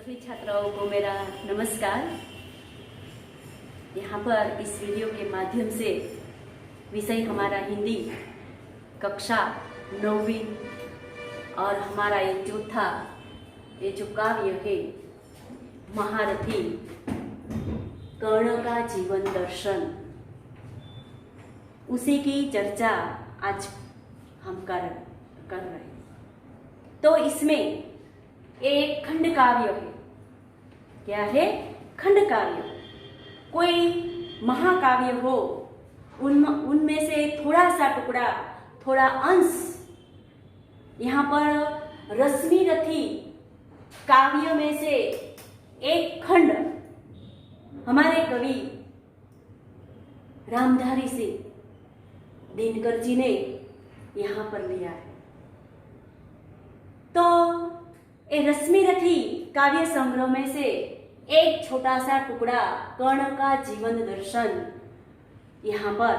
सभी छात्राओं को मेरा नमस्कार। यहाँ पर इस वीडियो के माध्यम से विषय हमारा हिंदी कक्षा 9वीं और हमारा ये जो काव्य है महारथी कर्ण का जीवन दर्शन, उसी की चर्चा आज हम कर रहे हैं। तो इसमें एक खंड काव्य है। क्या है? खंड काव्य। कोई महाकाव्य हो, उनमें से थोड़ा सा टुकड़ा, थोड़ा अंश यहाँ पर रश्मिरथी काव्य में से एक खंड हमारे कवि रामधारी से दिनकर जी ने यहाँ पर लिया है। तो ये रश्मिरथी काव्य संग्रह में से एक छोटा सा टुकड़ा कर्ण का जीवन दर्शन यहाँ पर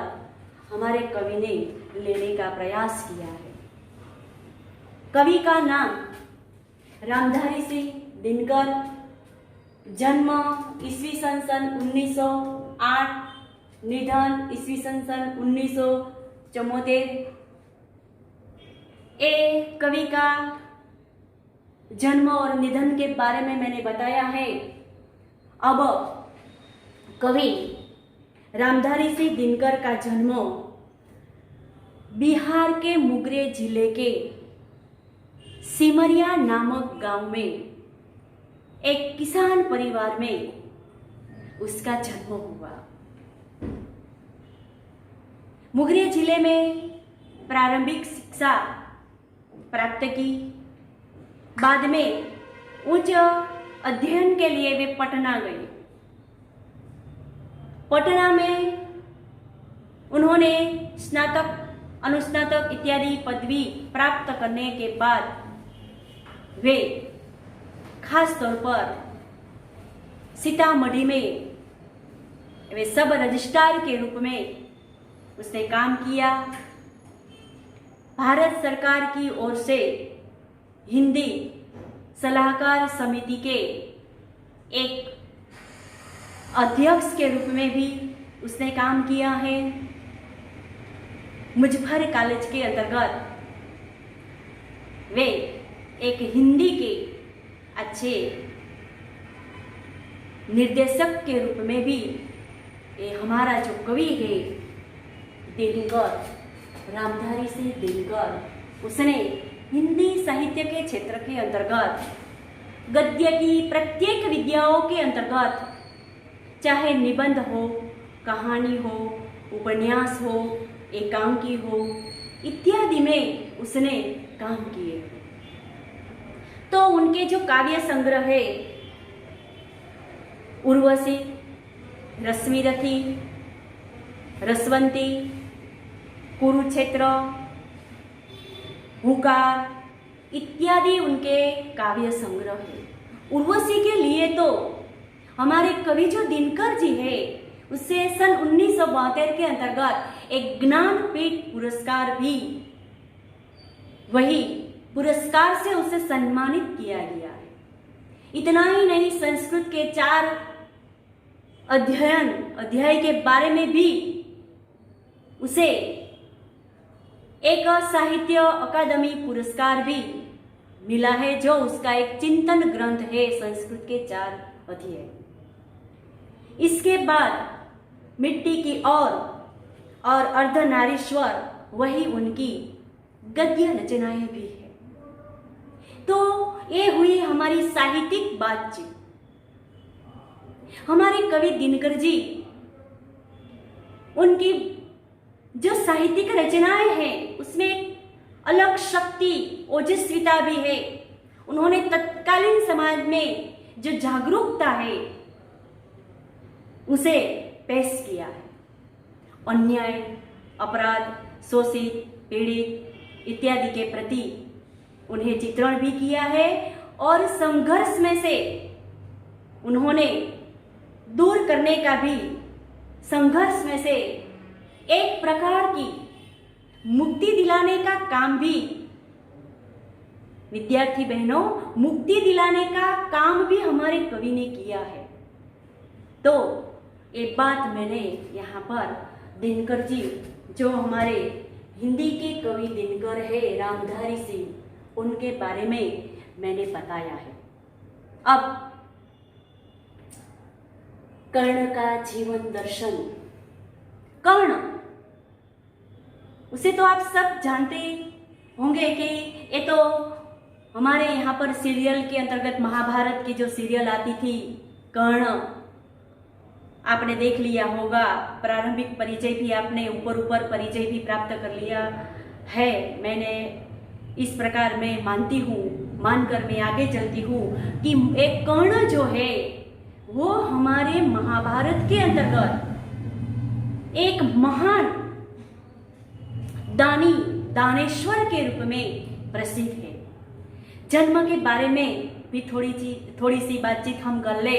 हमारे कवि ने लेने का प्रयास किया है। कवि का नाम रामधारी सिंह दिनकर, जन्म ईस्वी सन 1908, निधन ईस्वी सन 1974। ए कवि का जन्म और निधन के बारे में मैंने बताया है। अब कवि रामधारी सिंह दिनकर का जन्म बिहार के मुंगेर जिले के सिमरिया नामक गांव में एक किसान परिवार में उसका जन्म हुआ। मुंगेर जिले में प्रारंभिक शिक्षा प्राप्त की। बाद में उच्च अध्ययन के लिए वे पटना गए। पटना में उन्होंने स्नातक, अनुस्नातक इत्यादि पदवी प्राप्त करने के बाद वे खास तौर पर सीतामढ़ी में वे सब रजिस्ट्रार के रूप में उसने काम किया। भारत सरकार की ओर से हिंदी सलाहकार समिति के एक अध्यक्ष के रूप में भी उसने काम किया है। मुजफ्फर कॉलेज के अंतर्गत वे एक हिंदी के अच्छे निर्देशक के रूप में भी ये हमारा जो कवि है दिनकर, रामधारी सिंह दिनकर, उसने हिंदी साहित्य के क्षेत्र के अंतर्गत गद्य की प्रत्येक विद्याओं के अंतर्गत, चाहे निबंध हो, कहानी हो, उपन्यास हो, एकांकी हो इत्यादि में उसने काम किए। तो उनके जो काव्य संग्रह है उर्वशी, रश्मिरथी, रसवंती, कुरुक्षेत्र, हुंकार इत्यादि उनके काव्य संग्रह है। उर्वशी के लिए तो हमारे कवि जो दिनकर जी है उससे सन 1972 के अंतर्गत एक ज्ञानपीठ पुरस्कार भी, वही पुरस्कार से उसे सम्मानित किया गया है। इतना ही नहीं, संस्कृत के 4 अध्याय के बारे में भी उसे एक साहित्य अकादमी पुरस्कार भी मिला है, जो उसका एक चिंतन ग्रंथ है, संस्कृत के 4 अध्याय। इसके बाद मिट्टी की और अर्धनारीश्वर, वही उनकी गद्य रचनाएं भी है। तो ये हुई हमारी साहित्यिक बातचीत। हमारे कवि दिनकर जी, उनकी जो साहित्यिक रचनाएं हैं उसमें एक अलग शक्ति, ओजस्विता भी है। उन्होंने तत्कालीन समाज में जो जागरूकता है उसे पेश किया है। अन्याय, अपराध, शोषित, पीड़ित इत्यादि के प्रति उन्हें चित्रण भी किया है और संघर्ष में से उन्होंने दूर करने का भी, संघर्ष में से एक प्रकार की मुक्ति दिलाने का काम भी विद्यार्थी बहनों, मुक्ति दिलाने का काम भी हमारे कवि ने किया है। तो एक बात मैंने यहाँ पर दिनकर जी, जो हमारे हिंदी के कवि दिनकर है रामधारी सिंह, उनके बारे में मैंने बताया है। अब कर्ण का जीवन दर्शन। कर्ण, उसे तो आप सब जानते होंगे कि ये तो हमारे यहाँ पर सीरियल के अंतर्गत महाभारत की जो सीरियल आती थी कर्ण, आपने देख लिया होगा। प्रारंभिक परिचय भी आपने ऊपर ऊपर परिचय भी प्राप्त कर लिया है। मैंने इस प्रकार मैं मानती हूँ, मानकर मैं आगे चलती हूँ कि एक कर्ण जो है वो हमारे महाभारत के अंतर्गत एक महान दानी, दानेश्वर के रूप में प्रसिद्ध है। जन्म के बारे में भी थोड़ी सी बातचीत हम कर ले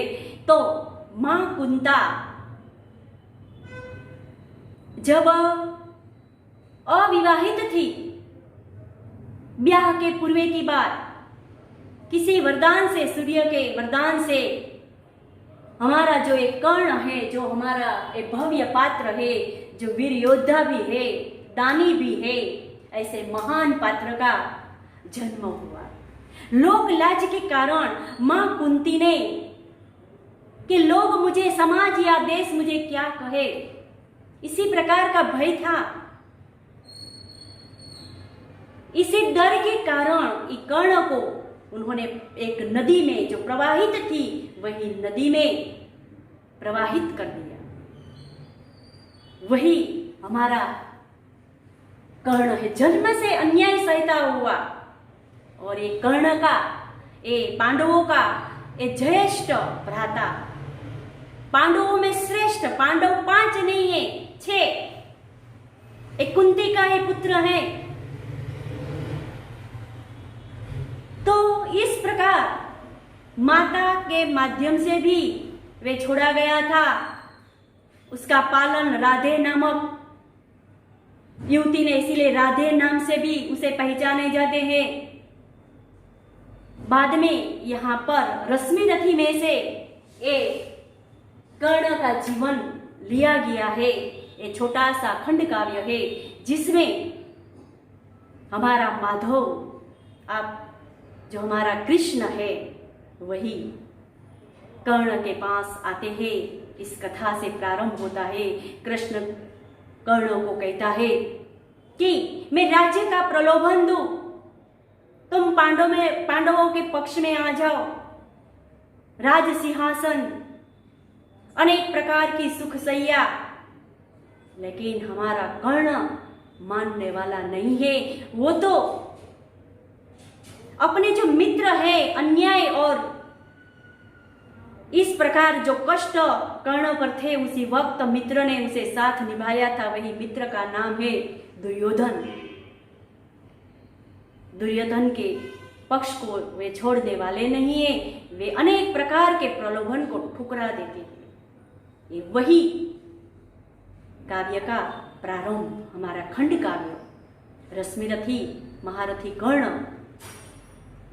तो मां कुंता जब अविवाहित थी, ब्याह के पूर्वे की बात, किसी वरदान से, सूर्य के वरदान से हमारा जो एक कर्ण है, जो हमारा एक भव्य पात्र है, जो वीर योद्धा भी है, दानी भी है, ऐसे महान पात्र का जन्म हुआ। लोक लाज के कारण मां कुंती ने कि लोग मुझे, समाज या देश मुझे क्या कहे, इसी प्रकार का भय था। इसी डर के कारण कर्ण को उन्होंने एक नदी में जो प्रवाहित थी वही नदी में प्रवाहित कर दिया। वही हमारा कर्ण है। जन्म से अन्याय सहता हुआ और ये कर्ण का, ये पांडवों का ये ज्येष्ठ भ्राता, पांडवों में श्रेष्ठ, पांडव 5 नहीं है 6, एक कुंती का ये पुत्र है। तो इस प्रकार माता के माध्यम से भी वे छोड़ा गया था। उसका पालन राधे नामक युवती ने, इसीलिए राधे नाम से भी उसे पहचाने जाते हैं। बाद में यहाँ पर रश्मि रथी में से एक कर्ण का जीवन लिया गया है। ये छोटा सा खंड काव्य है जिसमें हमारा माधव, आप जो हमारा कृष्ण है, वही कर्ण के पास आते हैं। इस कथा से प्रारंभ होता है। कृष्ण कर्ण को कहता है कि मैं राज्य का प्रलोभन दूं, तुम पांडवों के पक्ष में आ जाओ, राज सिंहासन, अनेक प्रकार की सुख सैया। लेकिन हमारा कर्ण मानने वाला नहीं है। वो तो अपने जो मित्र है, अन्याय और इस प्रकार जो कष्ट कर्ण पर थे, उसी वक्त मित्र ने उसे साथ निभाया था। वही मित्र का नाम है दुर्योधन। दुर्योधन के पक्ष को वे छोड़ने वाले नहीं है। वे अनेक प्रकार के प्रलोभन को ठुकरा देते हैं। ये वही काव्य का प्रारंभ, हमारा खंड काव्य रश्मिरथी महारथी कर्ण,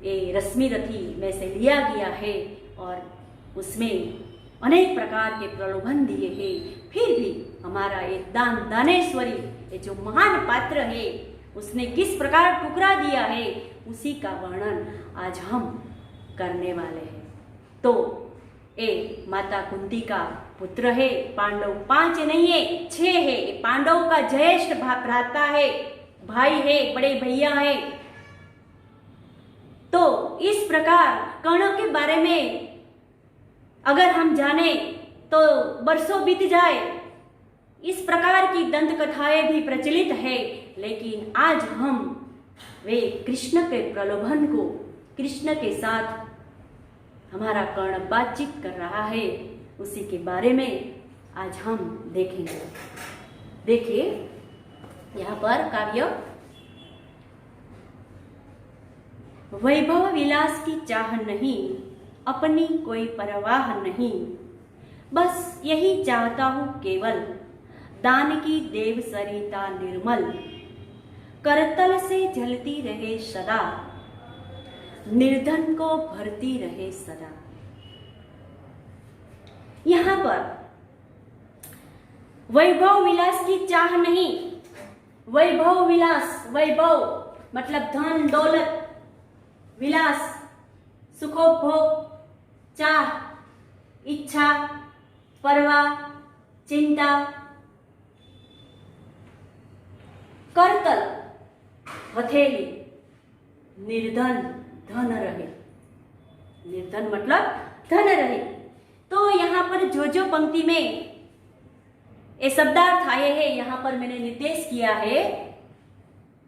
ये रश्मिरथी में से लिया गया है और उसमें अनेक प्रकार के प्रलोभन दिए हैं। फिर भी हमारा ये दानेश्वरी, ये जो महान पात्र है, उसने किस प्रकार ठुकरा दिया है, उसी का वर्णन आज हम करने वाले हैं। तो ये माता कुंती का पुत्र है। पांडव 5 नहीं है 6 है। पांडव का ज्येष्ठ भ्राता है, भाई है, बड़े भैया है। तो इस प्रकार कर्ण के बारे में अगर हम जाने तो बरसों बीत जाए। इस प्रकार की दंत कथाएं भी प्रचलित है, लेकिन आज हम वे कृष्ण के प्रलोभन को, कृष्ण के साथ हमारा कर्ण बातचीत कर रहा है, उसी के बारे में आज हम देखेंगे। देखिए यहाँ पर काव्य, वैभव विलास की चाह नहीं, अपनी कोई परवाह नहीं, बस यही चाहता हूँ केवल, दान की देव सरिता निर्मल, करतल से जलती रहे सदा, निर्धन को भरती रहे सदा। यहां पर वैभव विलास की चाह नहीं, वैभव विलास, वैभव मतलब धन दौलत, विलास सुखोपभोग, चाह, इच्छा, परवाह, चिंता, करतल, हथेली, निर्धन धन रहे, निर्धन मतलब धन रहे। तो यहाँ पर जो पंक्ति में ये शब्दार्थ आए हैं, यहाँ पर मैंने निर्देश किया है,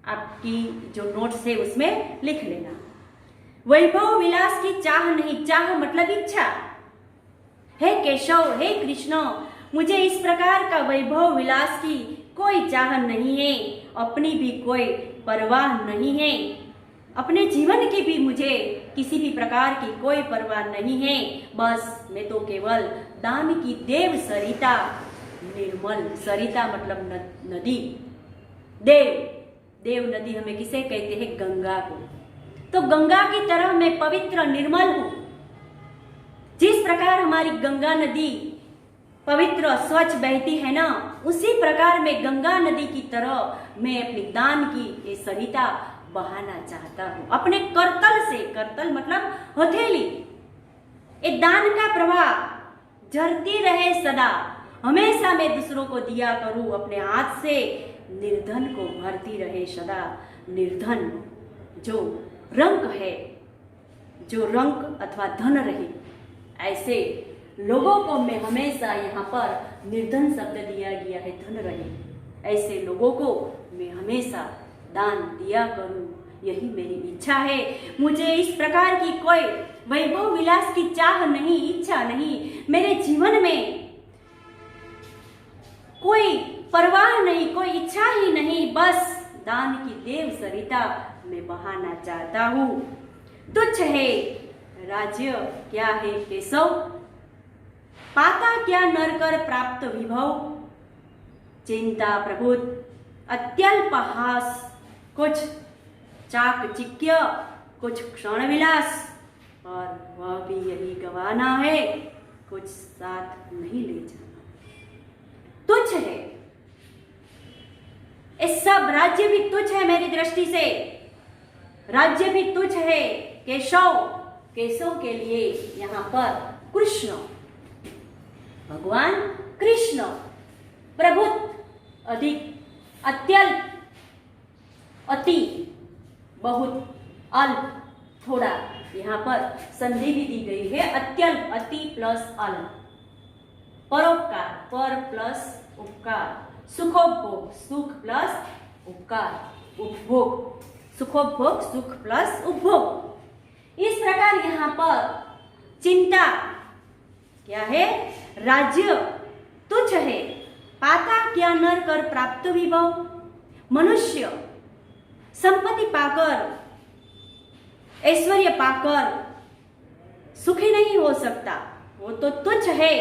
आपकी जो नोट्स है उसमें लिख लेना। वैभव विलास की चाह नहीं, चाह मतलब इच्छा। हे केशव, हे कृष्ण, मुझे इस प्रकार का वैभव विलास की कोई चाह नहीं है, अपनी भी कोई परवाह नहीं है, अपने जीवन की भी मुझे किसी भी प्रकार की कोई परवाह नहीं है। बस मैं तो केवल दान की देव सरिता, निर्मल, सरिता मतलब नदी, देव नदी हमें किसे कहते हैं? गंगा को। तो गंगा की तरह मैं पवित्र निर्मल हूं। जिस प्रकार हमारी गंगा नदी पवित्र स्वच्छ बहती है ना, उसी प्रकार मैं गंगा नदी की तरह मैं अपनी दान की ये सरिता बहाना चाहता हूं अपने करतल से। करतल मतलब हथेली। ये दान का प्रवाह झरती रहे सदा, हमेशा मैं दूसरों को दिया करूं अपने हाथ से, निर्धन को भरती रहे सदा। निर्धन जो रंक है, जो रंक अथवा धन रहे, ऐसे लोगों को मैं हमेशा यहाँ पर निर्धन शब्द दिया गया है, धन रहे, ऐसे लोगों को मैं हमेशा दान दिया करूं, यही मेरी इच्छा है। मुझे इस प्रकार की कोई वैभव विलास की चाह नहीं, इच्छा नहीं, मेरे जीवन में कोई परवाह नहीं, कोई इच्छा ही नहीं, बस दान की देव सरिता मैं बहाना चाहता हूं। तुच्छ है राज्य क्या है केशव, पाता क्या नर कर प्राप्त विभव, चिंता प्रभुत अत्यल्प हास, कुछ चाकचिक्य कुछ क्षण विलास, और वह भी यही गवाना है, कुछ साथ नहीं ले जाना। तुच्छ है, ये सब राज्य भी तुच्छ है मेरी दृष्टि से, राज्य भी तुच्छ है। केशव, केशव के लिए यहाँ पर कृष्ण, भगवान कृष्ण, प्रभुत अधिक, अत्यल्प अति, बहुत, अल्प थोड़ा, यहाँ पर संधि भी दी गई है, अत्यल्प अति प्लस अल्प, परोपकार पर प्लस उपकार, सुखोपभोग सुख प्लस उपकार, उपभोग सुखोपभोग सुख प्लस उपभोग। इस प्रकार यहाँ पर चिंता क्या है? राज्य तुच्छ है, पाता क्या नर कर प्राप्त विभव, मनुष्य संपत्ति पाकर, ऐश्वर्य पाकर सुखी नहीं हो सकता, वो तो तुच्छ है।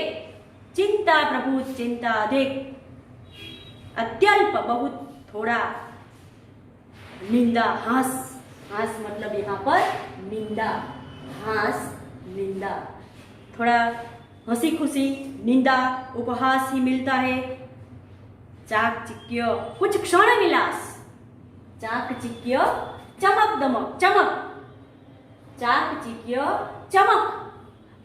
चिंता प्रभु, चिंता अधिक, अत्यल्प बहुत थोड़ा, निंदा हास, हास मतलब यहाँ पर निंदा, हास निंदा, थोड़ा हंसी खुशी, निंदा उपहास ही मिलता है। चाकचिक्य कुछ क्षण विलास, चाकचिक्य चमक दमक, चमक, चाकचिक्य चमक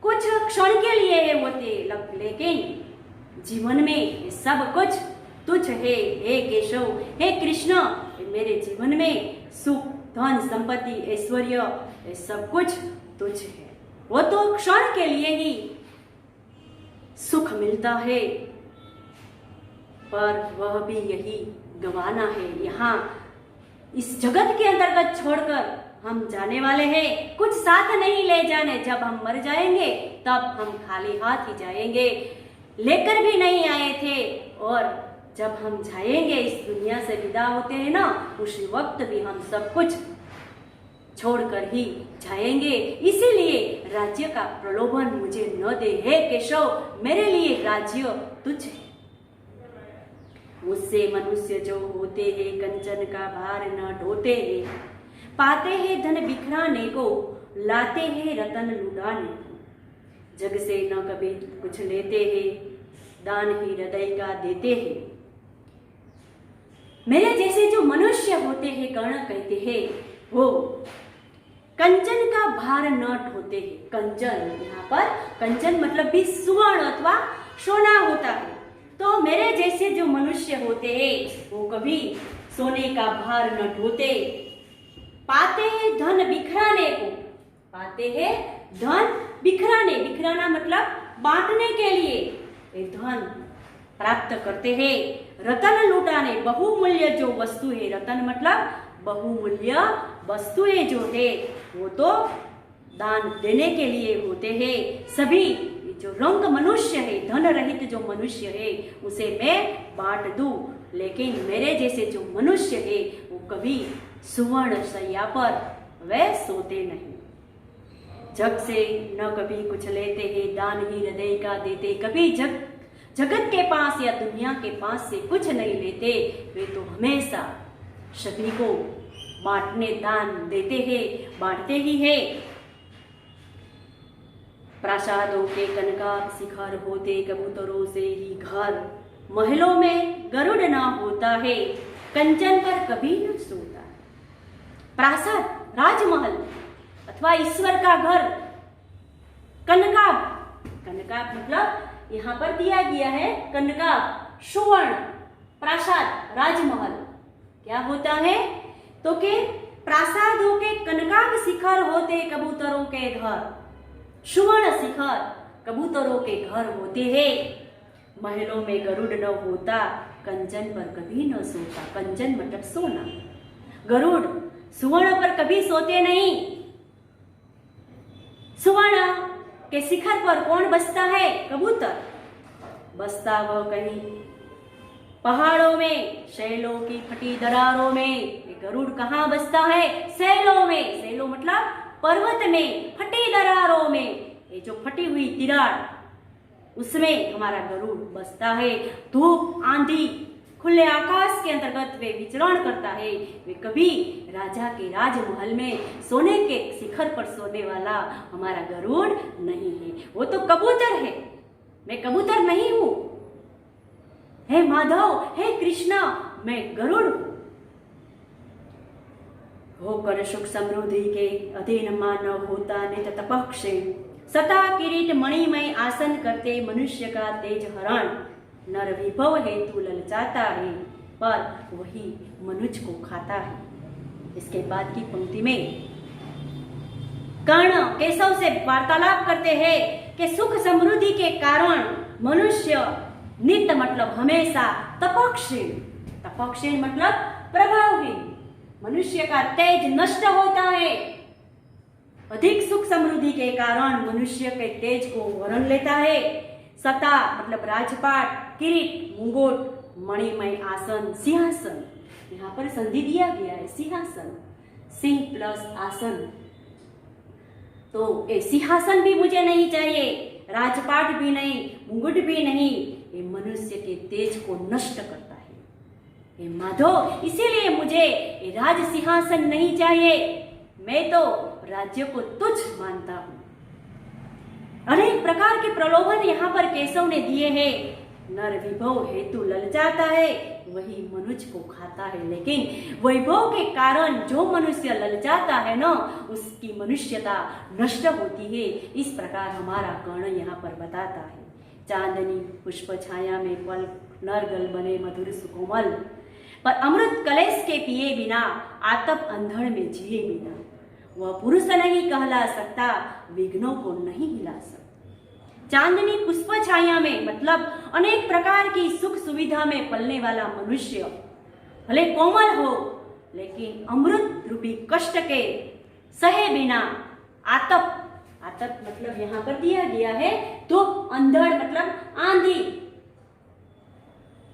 कुछ क्षण के लिए है वो ते, लेकिन जीवन में सब कुछ तुच्छ है। हे केशव, हे कृष्ण, मेरे जीवन में सुख, धन, संपत्ति, ऐश्वर्य, ये सब कुछ तुच्छ है। वो तो क्षण के लिए ही सुख मिलता है, पर वह भी यही गवाना है। यहाँ इस जगत के अंतर्गत छोड़कर हम जाने वाले हैं, कुछ साथ नहीं ले जाने। जब हम मर जाएंगे तब हम खाली हाथ ही जाएंगे, लेकर भी नहीं आए थे, और जब हम जाएंगे, इस दुनिया से विदा होते हैं ना, उसी वक्त भी हम सब कुछ छोड़कर ही जाएंगे। इसीलिए राज्य का प्रलोभन मुझे न दे। हे केशव, मेरे लिए राज्य तुच्छ है। मुझसे मनुष्य जो होते हैं, कंचन का भार न ढोते हैं, पाते हैं धन बिखराने को, लाते हैं रतन लुटाने को। जग से न कभी कुछ लेते हैं, दान ही हृदय का देते हैं। मेरे जैसे जो मनुष्य होते हैं, कर्ण कहते हैं, वो कंचन का भार न ढोते हैं। कंचन, यहाँ पर कंचन मतलब भी सुवर्ण अथवा सोना होता है। तो मेरे जैसे जो मनुष्य होते हैं वो कभी सोने का भार न ढोते। पाते हैं धन बिखराने को, पाते हैं धन बिखराने, बिखराना मतलब बांटने के लिए ये धन प्राप्त करते हैं। रतन लुटाने, बहुमूल्य जो वस्तु है, रतन मतलब बहुमूल्य वस्तुएं जो है वो तो दान देने के लिए होते हैं। सभी जो रंग मनुष्य है, धन रहित जो मनुष्य है, उसे मैं बांट दूं, लेकिन मेरे जैसे जो मनुष्य है वो कभी सुवर्ण शैया पर वे सोते नहीं। जग से न कभी कुछ लेते हैं, दान ही हृदय का देते। कभी जगत के पास या दुनिया के पास से कुछ नहीं लेते, वे तो हमेशा सभी को बांटने, दान देते हैं, बांटते ही है। प्रासादों के कनकाब शिखर होते, कबूतरों से ही घर। महलों में गरुड़ ना होता है, कंचन पर कभी न सोता। प्रासाद, राजमहल अथवा ईश्वर का घर, कनकाब, कनकाब मतलब यहाँ पर दिया गया है कनकाब, सुवर्ण, प्रासाद, राजमहल क्या होता है तो के प्रासादों के कनकाब शिखर होते, कबूतरों के घर, सुवर्ण शिखर कबूतरों के घर होते हैं। महलों में गरुड़ न होता, कंचन पर कभी न सोता। कंचन मतलब सोना, गरुड़ सुवर्ण पर कभी सोते नहीं। सुवर्ण के शिखर पर कौन बसता है? कबूतर बसता वह कहीं पहाड़ों में, शैलों की फटी दरारों में। गरुड़ कहाँ बसता है? शैलों में। शैलों मतलब पर्वत में, फटी दरारों में, ये जो फटी हुई दीवार उसमें हमारा गरुड़ बसता है। धूप, आंधी, खुले आकाश के अंतर्गत वे विचरण करता है। वे कभी राजा के राजमहल में सोने के शिखर पर सोने वाला हमारा गरुड़ नहीं है। वो तो कबूतर है, मैं कबूतर नहीं हूं। हे माधव, हे कृष्णा, मैं गरुड़ हूं। होकर सुख समृद्धि के अधीन मानव होता नित तपक्षे। सता किरीट मणिमय आसन करते, मनुष्य का तेज हरण। नर विभव हेतु ललचाता है, पर वही मनुष्य को खाता है। इसके बाद की पंक्ति में कर्ण केशव से वार्तालाप करते हैं कि सुख समृद्धि के कारण मनुष्य नित्य मतलब हमेशा तपक्षीण, तपक्षीण मतलब प्रभावहीन, मनुष्य का तेज नष्ट होता है। अधिक सुख समृद्धि के कारण मनुष्य के तेज को वरण लेता है। सता मतलब राजपाट, किरीट, मुंगोट, मणिमय आसन, सिंहासन, यहाँ पर संधि दिया गया है सिंहासन, सिंह प्लस आसन। तो ये सिंहासन भी मुझे नहीं चाहिए, राजपाट भी नहीं, मुंगुट भी नहीं। ये मनुष्य के तेज को नष्ट करता है। ये माधव, इसीलिए मुझे ये राज सिंहासन नहीं चाहिए। मैं तो राज्य को तुच्छ मानता हूं। अनेक प्रकार के प्रलोभन यहाँ पर केशव ने दिए हैं। नर विभव हेतु ललचाता है, वही मनुष्य को खाता है। लेकिन वैभव के कारण जो मनुष्य ललचाता है ना, उसकी मनुष्यता नष्ट होती है। इस प्रकार हमारा कर्ण यहाँ पर बताता है। चांदनी पुष्प छाया में पल, नरगल बने मधुर सुकोमल। पर अमृत कलेश के पिए बिना, आतप अंधड़ में जिए बिना। वह पुरुष नहीं कहला सकता, विघ्नों को नहीं हिला सकता। चांदनी पुष्प छाया में मतलब अनेक प्रकार की सुख सुविधा में पलने वाला मनुष्य भले कोमल हो, लेकिन अमृत रूपी कष्ट के सहे बिना, आतप, आतप मतलब यहाँ पर दिया गया है धूप, अंधड़ मतलब आंधी,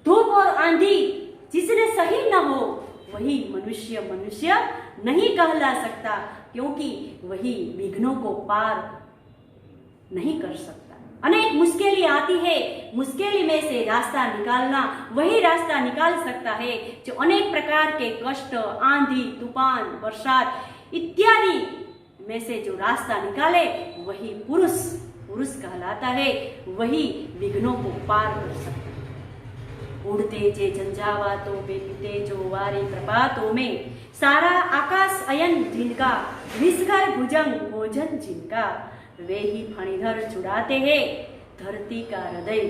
धूप और आंधी जिसने सही न हो वही मनुष्य मनुष्य नहीं कहला सकता, क्योंकि वही विघ्नों को पार नहीं कर सकता। अनेक मुश्किलें आती है, मुश्किल में से रास्ता निकालना वही रास्ता निकाल सकता है जो अनेक प्रकार के कष्ट, आंधी, तूफान, बरसात इत्यादि में से जो रास्ता निकाले वही पुरुष पुरुष कहलाता है, वही विघ्नों को पार कर सकता है। उड़ते जे झंझावातों में पीते जो वारी प्रपातों में, सारा आकाश अयन जिनका, विषघर भुजंग भोजन जिनका, वे ही फणिधर जुड़ाते हैं, धरती का हृदय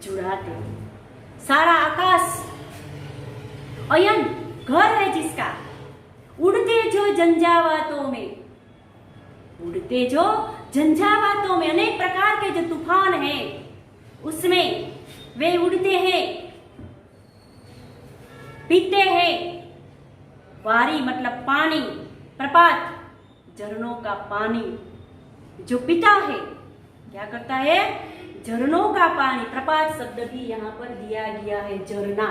जुड़ाते हैं। सारा आकाश अयन घर है जिसका, उड़ते जो झंझावातों में, उड़ते जो झंझावातों में, अनेक प्रकार के जो तूफान हैं उसमें वे उड़ते हैं, पीते हैं। वारी मतलब पानी, प्रपात झरनों का पानी जो पीता है, क्या करता है? झरनों का पानी। प्रपात शब्द भी यहाँ पर दिया गया है, झरना।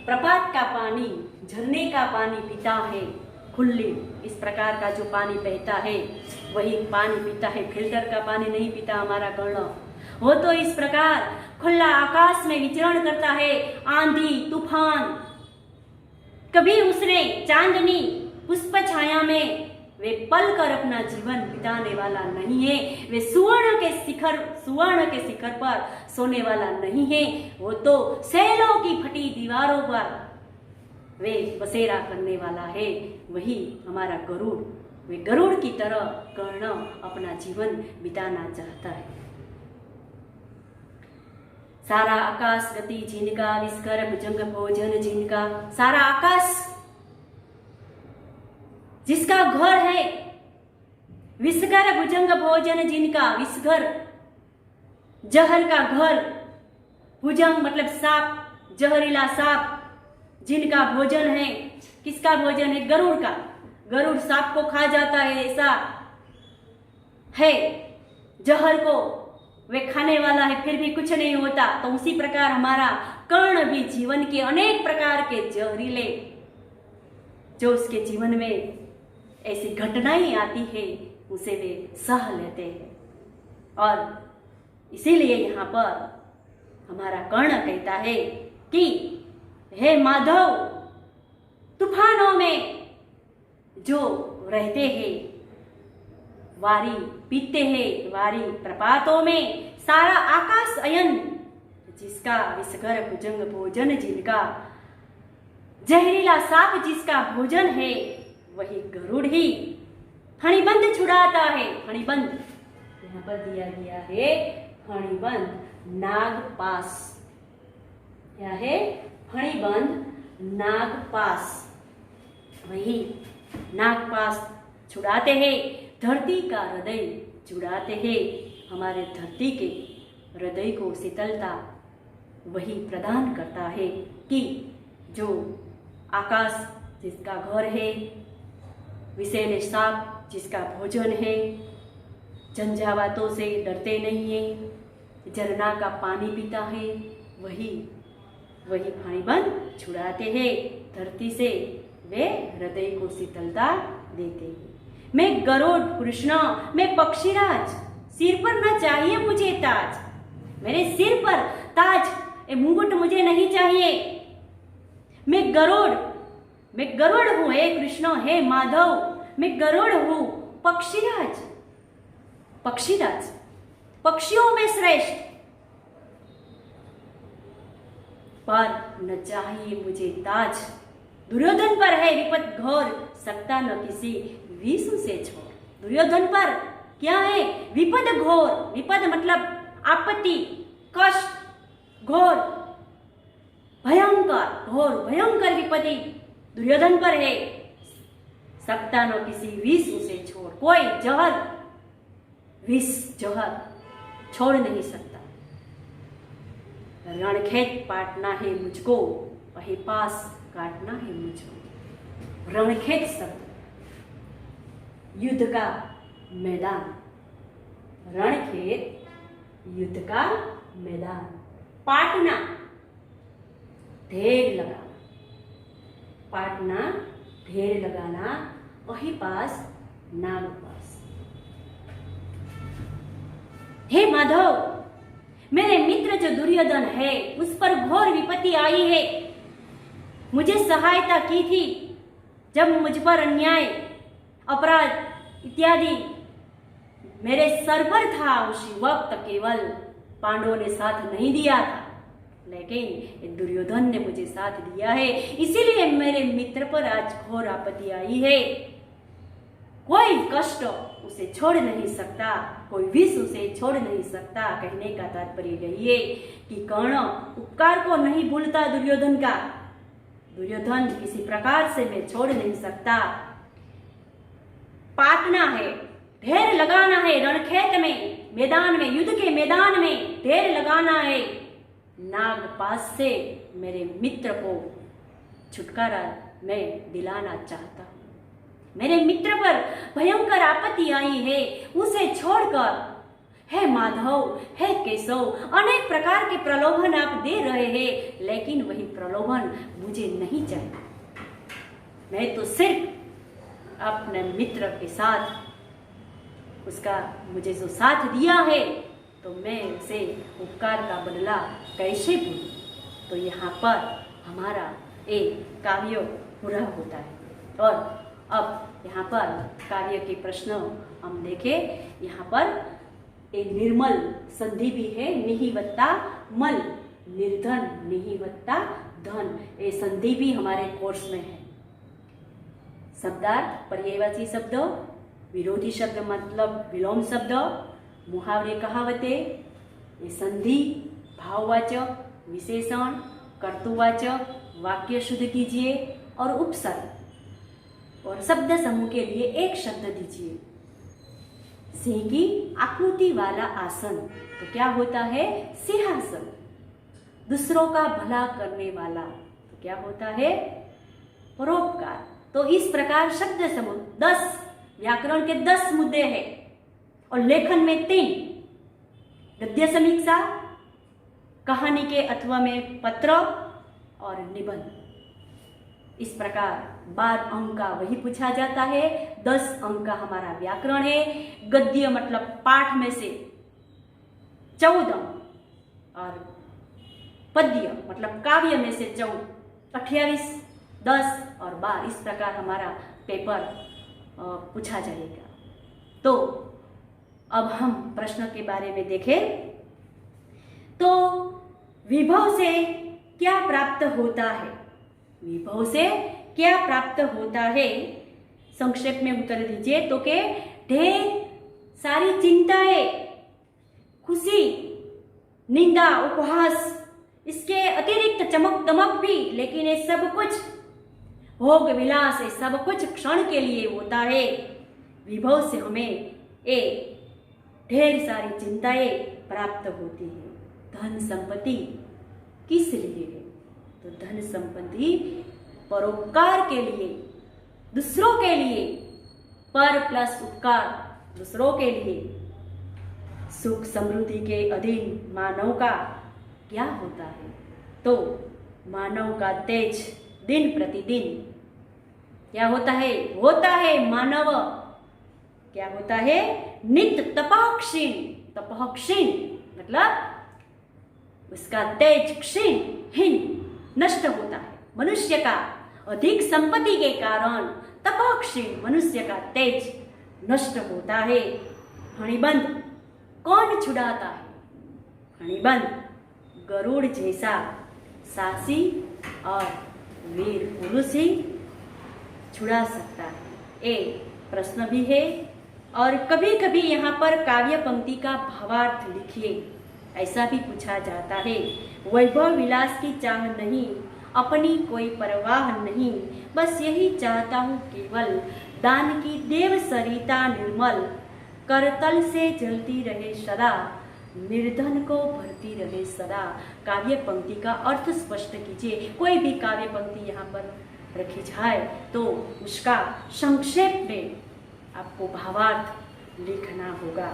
प्रपात का पानी, झरने का पानी पीता है, खुली इस प्रकार का जो पानी बहता है वही पानी पीता है। फिल्टर का पानी नहीं पीता हमारा कर्ण। वो तो इस प्रकार खुला आकाश में विचरण करता है, आंधी तूफान। कभी उसने चांदनी पुष्प छाया में वे पल कर अपना जीवन बिताने वाला नहीं है। वे सुवर्ण के शिखर पर सोने वाला नहीं है। वो तो सैलों की फटी दीवारों पर वे बसेरा करने वाला है। वही हमारा गरुड़, वे गरुड़ की तरह कर्ण अपना जीवन बिताना चाहता है। सारा आकाश गति जिनका, विस्कर भुजंग भोजन जिनका, सारा आकाश जिसका घर है, विस्कर भुजंग भोजन जिनका, विस्कर जहर का घर, भुजंग मतलब सांप, जहरीला सांप जिनका भोजन है। किसका भोजन है? गरुड़ का। गरुड़ सांप को खा जाता है, ऐसा है। जहर को वे खाने वाला है, फिर भी कुछ नहीं होता। तो उसी प्रकार हमारा कर्ण भी जीवन के अनेक प्रकार के जहरीले जो उसके जीवन में ऐसी घटनाएं आती है उसे वे सह लेते हैं। और इसीलिए यहाँ पर हमारा कर्ण कहता है कि हे माधव, तूफानों में जो रहते हैं, वारी पीते हैं, वारी प्रपातों में, सारा आकाश अयन जिसका, विषघर भुजंग भोजन जिनका, जहरीला सांप जिसका भोजन है, वही गरुड़ ही फणिबंध छुड़ाता है। फणिबंध यहाँ पर दिया गया है, फणिबंध नागपाश। क्या है? फणिबंध नागपाश। वही नागपाश छुड़ाते हैं, धरती का हृदय जुड़ाते हैं। हमारे धरती के हृदय को शीतलता वही प्रदान करता है कि जो आकाश जिसका घर है, विषैले सांप जिसका भोजन है, झंझावातों से डरते नहीं है, झरना का पानी पीता है, वही फणिबंध छुड़ाते हैं धरती से, वे हृदय को शीतलता देते हैं। मैं गरुड़ कृष्ण, मैं पक्षीराज, सिर पर न चाहिए मुझे ताज। मेरे सिर पर ताज, ए मुकुट मुझे नहीं चाहिए। मैं गरुड़ हूँ, हे कृष्ण, हे माधव, मैं गरुड़ हूँ, पक्षीराज। पक्षियों में श्रेष्ठ, पर न चाहिए मुझे ताज। दुर्योधन पर है विपद घोर, सकता न किसी विषु से छोड़। दुर्योधन पर क्या है? विपद घोर। विपद मतलब आपत्ति, कष्ट, घोर, भयंकर विपत्ति दुर्योधन पर है। सकता न किसी विष उसे छोड़। कोई जहर छोड़ नहीं सकता। रणखेत पाटना है मुझको, वही पास काटना है मुझको। रणखेत शब्द युद्ध का मैदान, रणखेत युद्ध का मैदान। पाटना ढेर लगाना, पाटना ढेर लगाना, वही पास नागपाश। हे माधव, मेरे मित्र जो दुर्योधन है उस पर घोर विपत्ति आई है। मुझे सहायता की थी जब मुझ पर अन्याय, अपराध इत्यादि मेरे सर पर था, उसी वक्त केवल पांडवों ने साथ नहीं दिया था, लेकिन दुर्योधन ने मुझे साथ दिया है। इसीलिए मेरे मित्र पर आज घोर आपत्ति आई है। कोई कष्ट उसे छोड़ नहीं सकता, कोई विष उसे छोड़ नहीं सकता। कहने का तात्पर्य यही है कि कर्ण उपकार को नहीं भूलता दुर्योधन का। दुर्योधन किसी प्रकार से मैं छोड़ नहीं सकता। पाटना है, ढेर लगाना है, रणखेत में, मैदान में, युद्ध के मैदान में ढेर लगाना है। नागपाश से मेरे मित्र को छुटकारा मैं दिलाना चाहता हूँ। मेरे मित्र पर भयंकर आपत्ति आई है, उसे छोड़कर हे माधव, हे केशव, अनेक प्रकार के प्रलोभन आप दे रहे हैं, लेकिन वही प्रलोभन मुझे नहीं चाहिए। मैं तो सिर्फ अपने मित्र के साथ, उसका मुझे जो साथ दिया है, तो मैं उसे उपकार का बदला कैसे भूलूं। तो यहाँ पर हमारा एक काव्य पूरा होता है। और अब यहाँ पर काव्य के प्रश्न हम देखें। यहाँ पर एक निर्मल संधि भी है, निहिवत्ता मल, निर्धन निहिवत्ता धन। ये संधि भी हमारे कोर्स में है। शब्दार्थ, पर्यायवाची शब्द, विरोधी शब्द मतलब विलोम शब्द, मुहावरे कहावतें, ये संधि, भाववाचक, विशेषण, कर्तुवाचक, वाक्य शुद्ध कीजिए और उपसर्ग और शब्द समूह के लिए एक शब्द दीजिए। सिंह की आकृति वाला आसन, तो क्या होता है? सिंहासन। दूसरों का भला करने वाला, तो क्या होता है? परोपकार। तो इस प्रकार शब्द समूह 10, व्याकरण के 10 मुद्दे हैं और लेखन में 3, गद्य समीक्षा, कहानी के अथवा में पत्र और निबंध। इस प्रकार 12 अंक का वही पूछा जाता है। 10 अंक का हमारा व्याकरण है। गद्य मतलब पाठ में से 14 और पद्य मतलब काव्य में से 14, 28, 10 और 12। इस प्रकार हमारा पेपर पूछा जाएगा। तो अब हम प्रश्न के बारे में देखें। तो विभव से क्या प्राप्त होता है? विभव से क्या प्राप्त होता है? संक्षेप में उत्तर दीजिए। तो के ढेर सारी चिंताएं, खुशी, निंदा, उपहास, इसके अतिरिक्त चमक दमक भी, लेकिन ये सब कुछ भोग विलास, ये सब कुछ क्षण के लिए होता है। विभव से हमें एक ढेर सारी चिंताएं प्राप्त होती है। धन संपत्ति किस लिए है? तो धन संपत्ति परोपकार के लिए, दूसरों के लिए, पर प्लस उपकार, दूसरों के लिए। सुख समृद्धि के अधीन मानव का क्या होता है? तो मानव का तेज दिन प्रतिदिन क्या होता है? होता है मानव क्या होता है? नित्य तपक्षीण। तपक्षीण मतलब उसका तेज क्षीण, हीन, नष्ट होता है। मनुष्य का अधिक संपत्ति के कारण तपक्षीण मनुष्य का तेज नष्ट होता है। फणिबंध कौन छुड़ाता है? फणिबंध गरुड़ जैसा साहसी और वीर पुरुष ही छुड़ा सकता है। एक प्रश्न भी है। और कभी कभी यहाँ पर काव्य पंक्ति का भावार्थ लिखिए, ऐसा भी पूछा जाता है। वैभव विलास की चाह नहीं, अपनी कोई परवाह नहीं, बस यही चाहता हूँ केवल दान की देव सरिता निर्मल, करतल से जलती रहे सदा, निर्धन को भरती रहे सदा। काव्य पंक्ति का अर्थ स्पष्ट कीजिए। कोई भी काव्य पंक्ति यहाँ पर रखी जाए तो उसका संक्षेप में आपको भावार्थ लिखना होगा।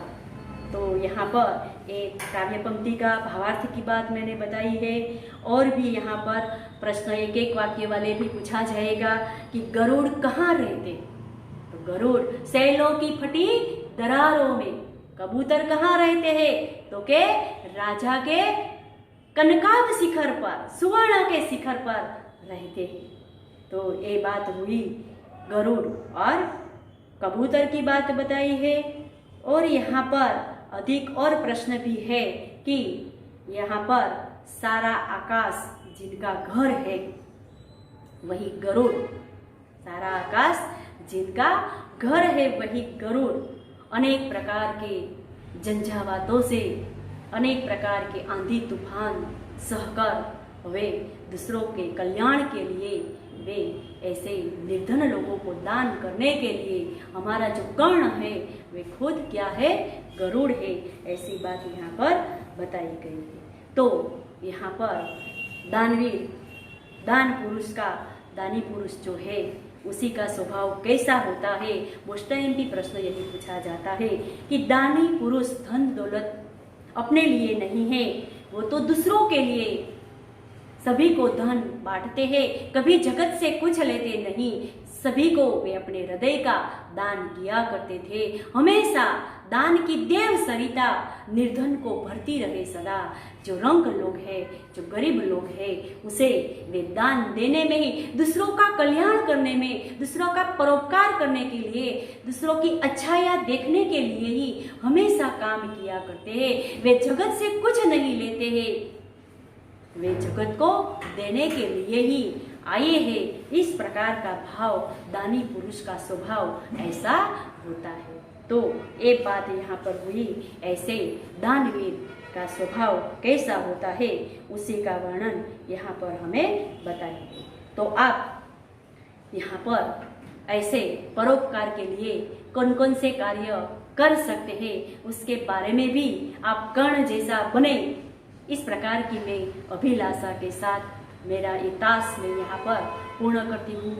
तो यहाँ पर एक काव्य पंक्ति का भावार्थ की बात मैंने बताई है। और भी यहाँ पर प्रश्न एक एक वाक्य वाले भी पूछा जाएगा कि गरुड़ कहाँ रहते? तो गरुड़ सैलों की फटी दरारों में। कबूतर कहाँ रहते हैं? तो के राजा के कनकाब शिखर पर, सुवर्ण के शिखर पर रहते हैं। तो ये बात हुई गरुड़ और कबूतर की बात बताई है। और यहाँ पर अधिक और प्रश्न भी है कि यहाँ पर सारा आकाश जिनका घर है वही गरुड़, सारा आकाश जिनका घर है वही गरुड़ अनेक प्रकार के झंझावातों से, अनेक प्रकार के आंधी तूफान सहकर वे दूसरों के कल्याण के लिए, वे ऐसे निर्धन लोगों को दान करने के लिए हमारा जो कर्ण है वे खुद क्या है, गरुड़ है। ऐसी बात यहाँ पर बताई गई है। तो यहाँ पर दानवीर, दान पुरुष का, दानी पुरुष जो है उसी का स्वभाव कैसा होता है। मोस्ट टाइम भी प्रश्न यही पूछा जाता है कि दानी पुरुष धन दौलत अपने लिए नहीं है, वो तो दूसरों के लिए सभी को धन बांटते हैं, कभी जगत से कुछ लेते नहीं, सभी को वे अपने हृदय का दान किया करते थे। हमेशा दान की देव सरिता निर्धन को भरती रहे सदा। जो रंग लोग हैं, जो गरीब लोग हैं, उसे वे दान देने में ही, दूसरों का कल्याण करने में, दूसरों का परोपकार करने के लिए, दूसरों की अच्छाइयाँ देखने के लिए ही हमेशा काम किया करते हैं। वे जगत से कुछ नहीं लेते हैं, वे जगत को देने के लिए ही आए हैं। इस प्रकार का भाव दानी पुरुष का स्वभाव ऐसा होता है। तो एक बात यहाँ पर हुई, ऐसे दानवीर का स्वभाव कैसा होता है उसी का वर्णन यहाँ पर हमें बताइए। तो आप यहाँ पर ऐसे परोपकार के लिए कौन कौन से कार्य कर सकते हैं उसके बारे में भी आप कर्ण जैसा बने, इस प्रकार की मैं अभिलाषा के साथ मेरा ये टास्क मैं यहाँ पर पूर्ण करती हूँ।